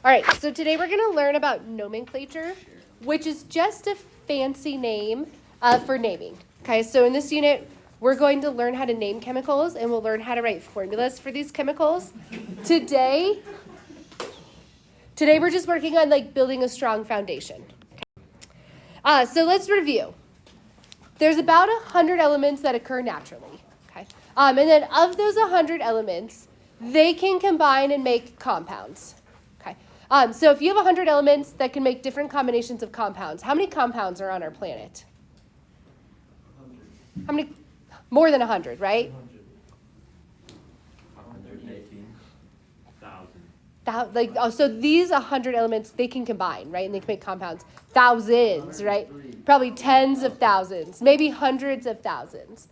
All right, so today we're going to learn about nomenclature, which is just a fancy name for naming. Okay, so in this unit, we're going to learn how to name chemicals, and we'll learn how to write formulas for these chemicals. Today we're just working on building a strong foundation. So let's review. There's about 100 elements that occur naturally. Okay, and then of those 100 elements, they can combine and make compounds. Okay, so if you have 100 elements that can make different combinations of compounds, how many compounds are on our planet? 100. How many? More than 100, right? 118,000. So these 100 elements, they can combine, right? And they can make compounds. Thousands, right? Probably tens of thousands, maybe hundreds of thousands.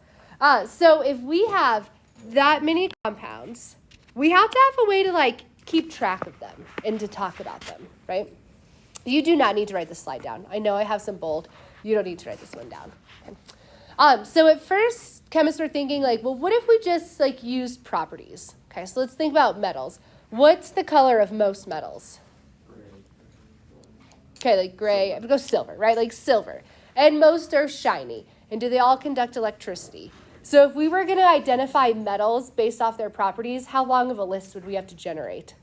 So if we have that many compounds, we have to have a way to keep track of them and to talk about them, right? You do not need to write this slide down. I know I have some bold. You don't need to write this one down. Okay. So at first, chemists were thinking well, what if we just used properties? Okay, so let's think about metals. What's the color of most metals? Okay, gray. I would go silver, right? Silver. And most are shiny. And do they all conduct electricity? So if we were going to identify metals based off their properties, how long of a list would we have to generate?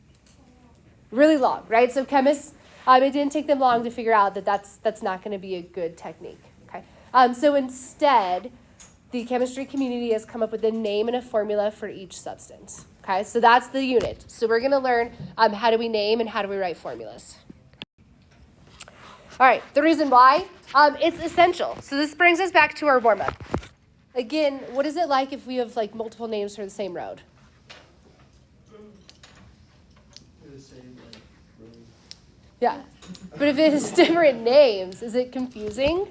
Really long, right? So chemists, it didn't take them long to figure out that that's not going to be a good technique. Okay. So instead, the chemistry community has come up with a name and a formula for each substance. Okay, so that's the unit. So we're going to learn how do we name and how do we write formulas. All right, the reason why, it's essential. So this brings us back to our warm-up. Again, what is it like if we have multiple names for the same road? Yeah, but if it has different names, is it confusing?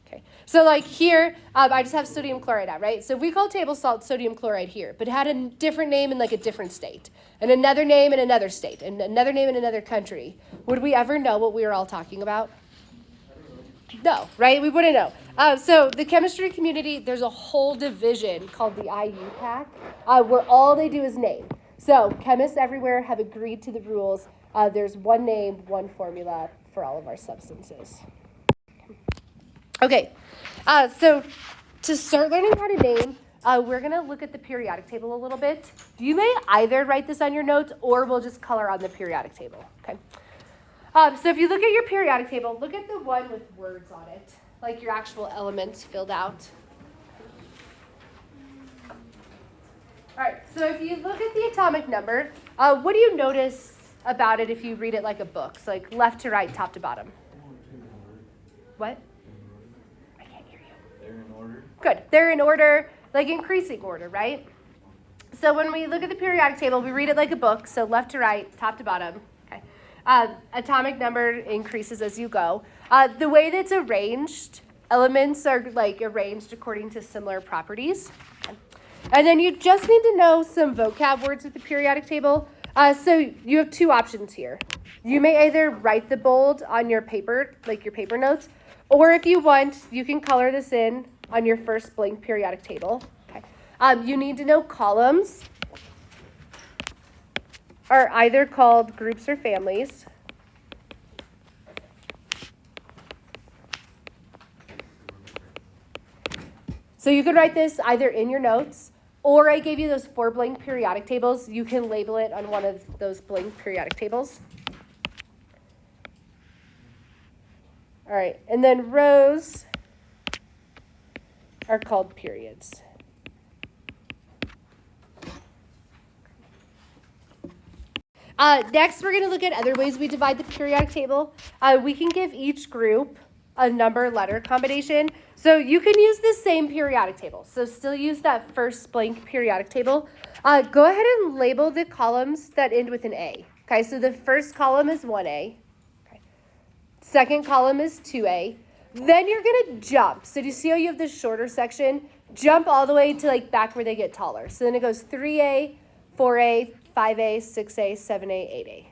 Okay, so here, I just have sodium chloride out, right? So if we call table salt sodium chloride here, but it had a different name in a different state, and another name in another state, and another name in another country, would we ever know what we were all talking about? No, right? We wouldn't know. So the chemistry community, there's a whole division called the IUPAC, where all they do is name. So chemists everywhere have agreed to the rules. There's one name, one formula for all of our substances. Okay, so to start learning how to name, we're going to look at the periodic table a little bit. You may either write this on your notes or we'll just color on the periodic table, okay? So if you look at your periodic table, look at the one with words on it, your actual elements filled out. All right, so if you look at the atomic number, what do you notice about it if you read it like a book? So left to right, top to bottom. What? I can't hear you. They're in order. Good. They're in order, increasing order, right? So when we look at the periodic table, we read it like a book, so left to right, top to bottom. Okay. Atomic number increases as you go. The way that's arranged, elements are arranged according to similar properties. Okay. And then you just need to know some vocab words with the periodic table. So you have two options here. You may either write the bold on your paper, your paper notes, or if you want, you can color this in on your first blank periodic table. Okay. You need to know columns are either called groups or families. So you can write this either in your notes, or I gave you those 4 blank periodic tables. You can label it on one of those blank periodic tables. All right, and then rows are called periods. Next, we're going to look at other ways we divide the periodic table. We can give each group a number-letter combination. So you can use the same periodic table. So still use that first blank periodic table. Go ahead and label the columns that end with an A. Okay, so the first column is 1A. Okay. Second column is 2A. Then you're going to jump. So do you see how you have this shorter section? Jump all the way to back where they get taller. So then it goes 3A, 4A, 5A, 6A, 7A, 8A.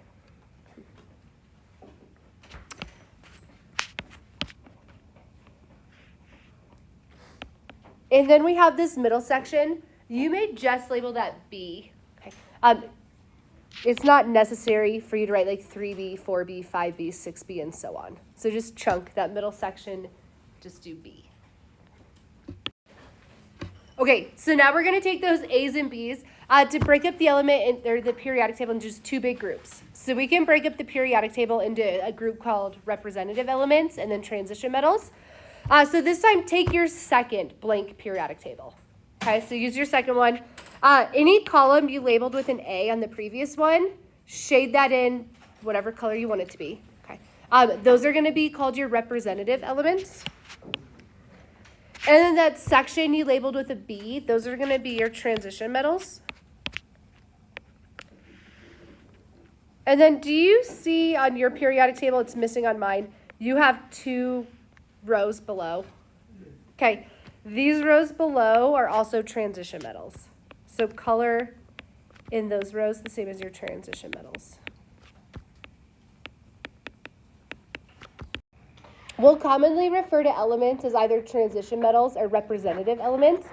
And then we have this middle section. You may just label that B. Okay. it's not necessary for you to write like 3B, 4B, 5B, 6B, and so on. So just chunk that middle section, just do B. Okay, so now we're going to take those A's and B's to break up the element or the periodic table into just two big groups. So we can break up the periodic table into a group called representative elements and then transition metals. So this time, take your second blank periodic table. Okay, so use your second one. Any column you labeled with an A on the previous one, shade that in whatever color you want it to be. Okay, those are going to be called your representative elements. And then that section you labeled with a B, those are going to be your transition metals. And then do you see on your periodic table, it's missing on mine, you have two rows below? Okay, these rows below are also transition metals. So color in those rows the same as your transition metals. We'll commonly refer to elements as either transition metals or representative elements.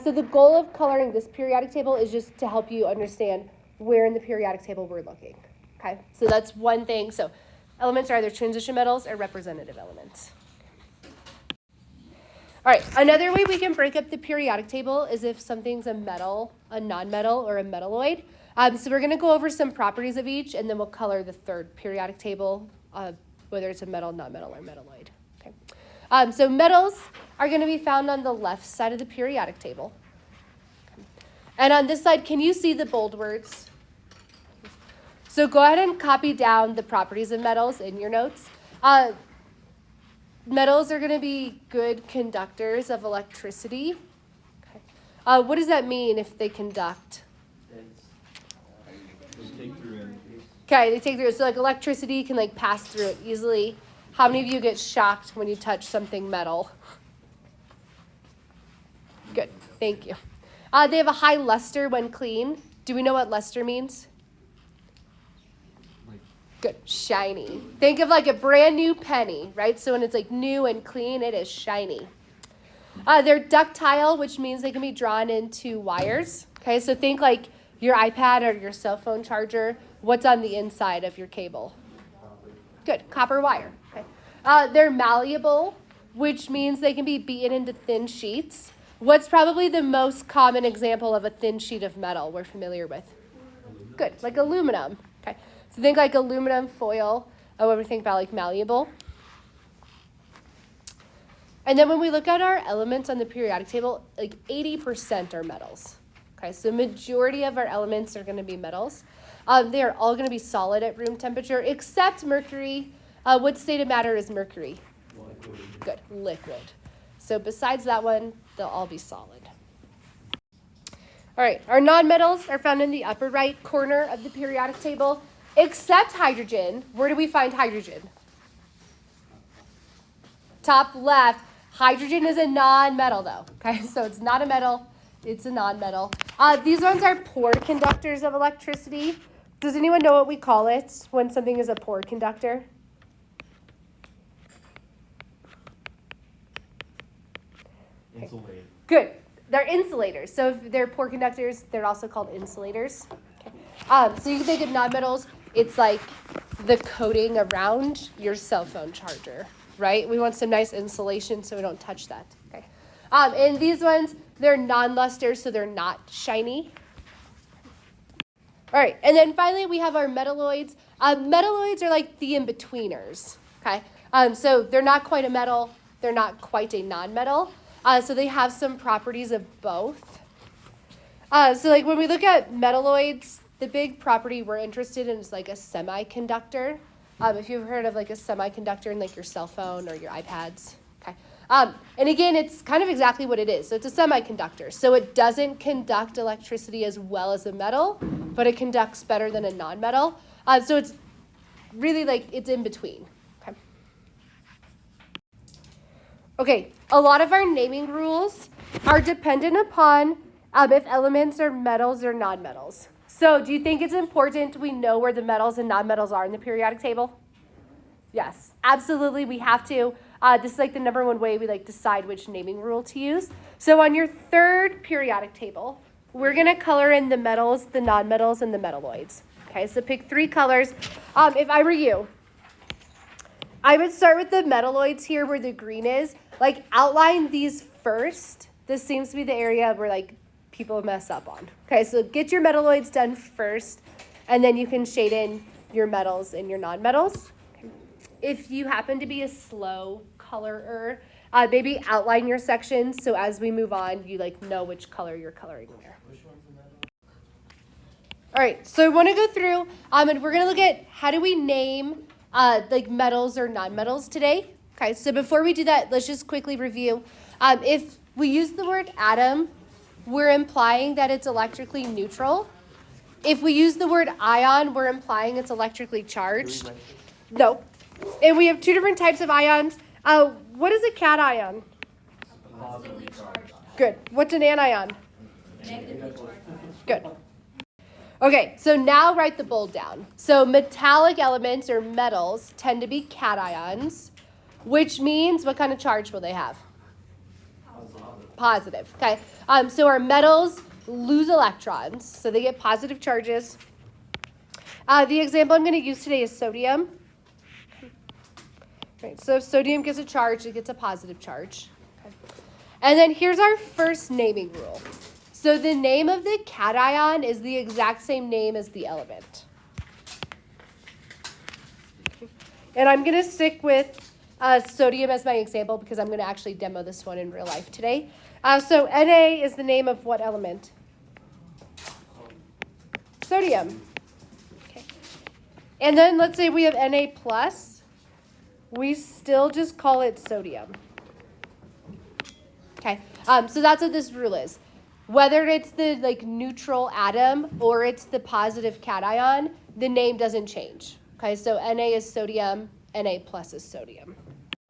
So the goal of coloring this periodic table is just to help you understand where in the periodic table we're looking. Okay, so that's one thing. So elements are either transition metals or representative elements. All right, another way we can break up the periodic table is if something's a metal, a nonmetal, or a metalloid. So we're going to go over some properties of each, and then we'll color the third periodic table, whether it's a metal, nonmetal, or metalloid. Okay. So metals are going to be found on the left side of the periodic table. And on this side, can you see the bold words? So go ahead and copy down the properties of metals in your notes. Metals are going to be good conductors of electricity. Okay. What does that mean if they conduct? They take through energy. Okay, they take through it. So like electricity can like pass through it easily. How many of you get shocked when you touch something metal? Good, thank you. They have a high luster when clean. Do we know what luster means? Good, shiny. Think of like a brand new penny, right? So when it's like new and clean, it is shiny. They're ductile, which means they can be drawn into wires. Okay, so think like your iPad or your cell phone charger. What's on the inside of your cable? Good, copper wire. Okay. They're malleable, which means they can be beaten into thin sheets. What's probably the most common example of a thin sheet of metal we're familiar with? Good, like aluminum. Okay. So think like aluminum foil, when we think about like malleable. And then when we look at our elements on the periodic table, like 80% are metals. Okay, so majority of our elements are going to be metals. They are all going to be solid at room temperature, except mercury. What state of matter is mercury? Liquid. Good, liquid. So besides that one, they'll all be solid. All right, our nonmetals are found in the upper right corner of the periodic table. Except hydrogen. Where do we find hydrogen? Top left. Hydrogen is a non-metal though. Okay, so it's not a metal, it's a non-metal. These ones are poor conductors of electricity. Does anyone know what we call it when something is a poor conductor? Insulated. Good. They're insulators. So if they're poor conductors, they're also called insulators. Okay. So you can think of nonmetals. It's like the coating around your cell phone charger, right? We want some nice insulation so we don't touch that. Okay. And these ones, they're non-luster, so they're not shiny. All right, and then finally we have our metalloids. Metalloids are like the in-betweeners, okay? So they're not quite a metal, they're not quite a non-metal. So they have some properties of both. So like when we look at metalloids, the big property we're interested in is like a semiconductor. If you've heard of like a semiconductor in like your cell phone or your iPads. Okay. And again, it's kind of exactly what it is. So it's a semiconductor. So it doesn't conduct electricity as well as a metal, but it conducts better than a non-metal. So it's really like it's in between. Okay. Okay, a lot of our naming rules are dependent upon if elements are metals or non-metals. So do you think it's important we know where the metals and non-metals are in the periodic table? Yes, absolutely, we have to. This is like the number one way we like decide which naming rule to use. So on your third periodic table, we're going to color in the metals, the non-metals, and the metalloids. Okay, so pick 3 colors. If I were you, I would start with the metalloids here where the green is. Like, outline these first. This seems to be the area where, like, people mess up on. Okay, so get your metalloids done first, and then you can shade in your metals and your non-metals. Okay. If you happen to be a slow colorer, maybe outline your sections so as we move on, you, like, know which color you're coloring where. All right, so I want to go through, and we're going to look at how do we name like metals or non-metals today. Okay, so before we do that, let's just quickly review. If we use the word atom, we're implying that it's electrically neutral. If we use the word ion, we're implying it's electrically charged. No. And we have 2 different types of ions. What is a cation? Positively charged. Good. What's an anion? Good. Okay, so now write the bold down. So metallic elements or metals tend to be cations, which means what kind of charge will they have? Positive. Okay. So our metals lose electrons, so they get positive charges. The example I'm going to use today is sodium. Right, so if sodium gets a charge, it gets a positive charge. Okay. And then here's our first naming rule. So the name of the cation is the exact same name as the element. And I'm going to stick with sodium as my example because I'm going to actually demo this one in real life today. So Na is the name of what element? Sodium. Okay. And then let's say we have Na plus. We still just call it sodium. Okay. So that's what this rule is. Whether it's the like neutral atom or it's the positive cation, the name doesn't change. Okay, so Na is sodium, Na plus is sodium.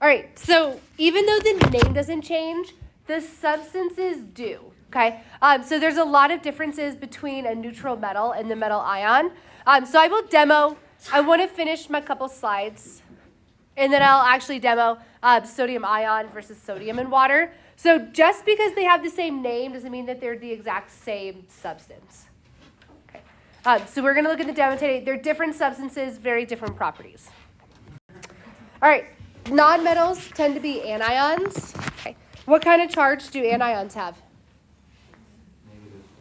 All right, so even though the name doesn't change, the substances do. Okay, so there's a lot of differences between a neutral metal and the metal ion. So I will demo. I want to finish my couple slides, and then I'll actually demo sodium ion versus sodium in water. So just because they have the same name doesn't mean that they're the exact same substance. Okay. So we're going to look at the demo today. They're different substances, very different properties. All right. Nonmetals tend to be anions. Okay. What kind of charge do anions have?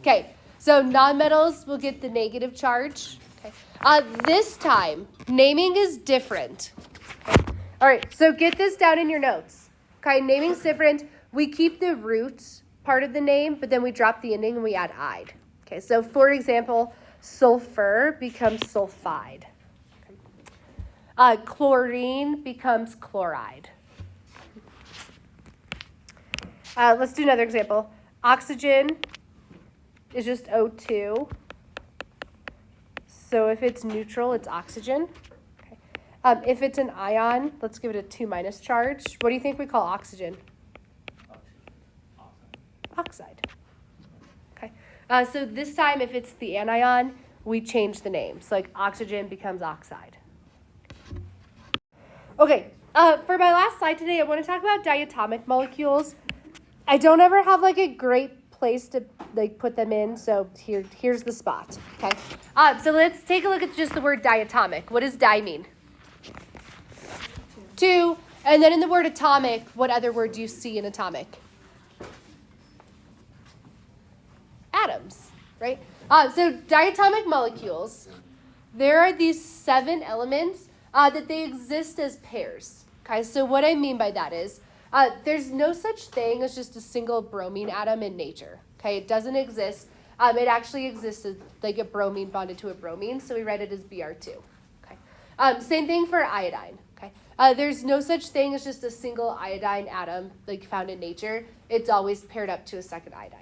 Okay. So nonmetals will get the negative charge. Okay. This time, naming is different. Okay. All right. So get this down in your notes. Okay. Naming's different. We keep the root part of the name, but then we drop the ending and we add "ide." Okay, so for example, sulfur becomes sulfide. Okay. Chlorine becomes chloride. Let's do another example. Oxygen is just O2. So if it's neutral, it's oxygen. Okay. If it's an ion, let's give it a 2- charge. What do you think we call oxygen? Oxide. Okay. So this time, if it's the anion, we change the name. So like oxygen becomes oxide. Okay. For my last slide today, I want to talk about diatomic molecules. I don't ever have like a great place to like put them in, so here's the spot. Okay. So let's take a look at just the word diatomic. What does di mean? 2. And then in the word atomic, what other word do you see in atomic? Atoms, right? So diatomic molecules, there are these 7 elements that they exist as pairs. Okay, so what I mean by that is there's no such thing as just a single bromine atom in nature. Okay, it doesn't exist. It actually exists as like a bromine bonded to a bromine, so we write it as Br2. Okay, same thing for iodine. Okay, there's no such thing as just a single iodine atom like found in nature. It's always paired up to a second iodine.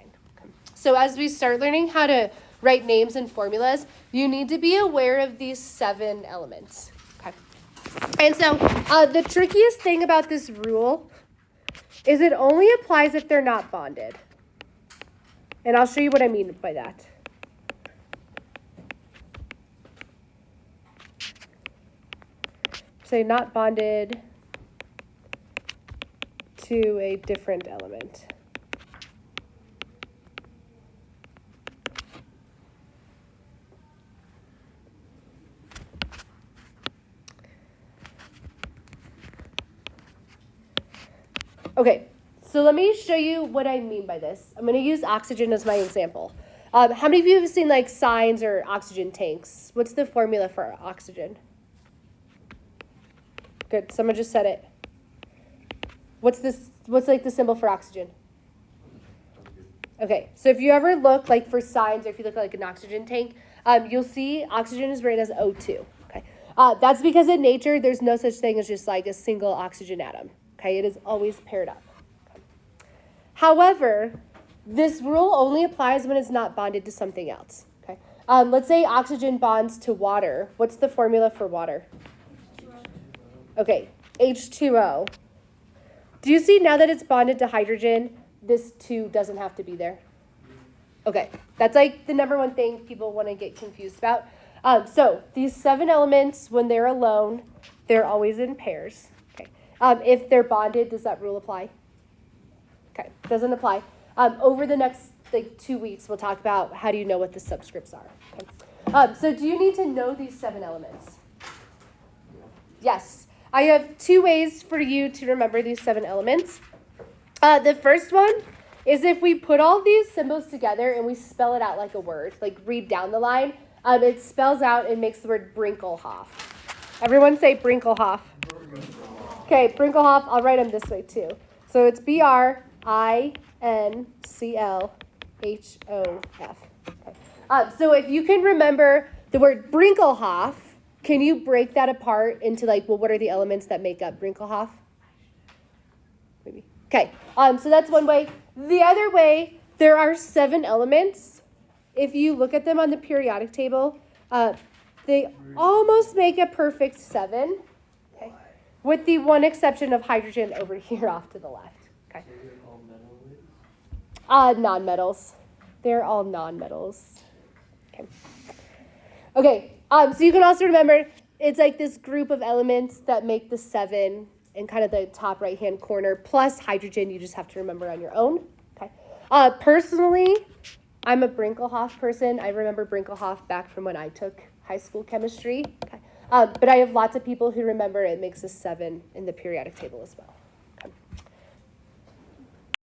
So as we start learning how to write names and formulas, you need to be aware of these 7 elements. Okay. And so the trickiest thing about this rule is it only applies if they're not bonded. And I'll show you what I mean by that. Say not bonded to a different element. Okay, so let me show you what I mean by this. I'm going to use oxygen as my example. How many of you have seen like signs or oxygen tanks? What's the formula for oxygen? Good, someone just said it. What's like the symbol for oxygen? Okay, so if you ever look like for signs, or if you look at like an oxygen tank, you'll see oxygen is written as O2. Okay, that's because in nature there's no such thing as just like a single oxygen atom. Okay, it is always paired up. Okay. However, this rule only applies when it's not bonded to something else. Okay, let's say oxygen bonds to water. What's the formula for water? Okay, H2O. Do you see now that it's bonded to hydrogen? This 2 doesn't have to be there. Okay, that's like the number one thing people want to get confused about. So these 7 elements, when they're alone, they're always in pairs. Okay. If they're bonded, does that rule apply? Okay, doesn't apply. Over the next 2 weeks, we'll talk about how do you know what the subscripts are. Okay. So do you need to know these 7 elements? Yes. I have 2 ways for you to remember these 7 elements. The first one is if we put all these symbols together and we spell it out like a word, like read down the line, it spells out and makes the word Brinkelhoff. Everyone say Brinkelhoff. Okay, Brinkelhoff, I'll write them this way too. So it's Brinclhof. Okay. So if you can remember the word Brinkelhoff, can you break that apart into like, well, what are the elements that make up Brinkelhoff? Maybe. Okay, so that's one way. The other way, there are 7 elements. If you look at them on the periodic table, they almost make a perfect 7, okay, with the one exception of hydrogen over here off to the left. Okay. Non-metals. They're all non-metals. Okay. Okay, so you can also remember it's like this group of elements that make the 7 in kind of the top right-hand corner, plus hydrogen you just have to remember on your own. Okay. Personally, I'm a Brinkelhoff person. I remember Brinkelhoff back from when I took high school chemistry. Okay. But I have lots of people who remember it makes a 7 in the periodic table as well.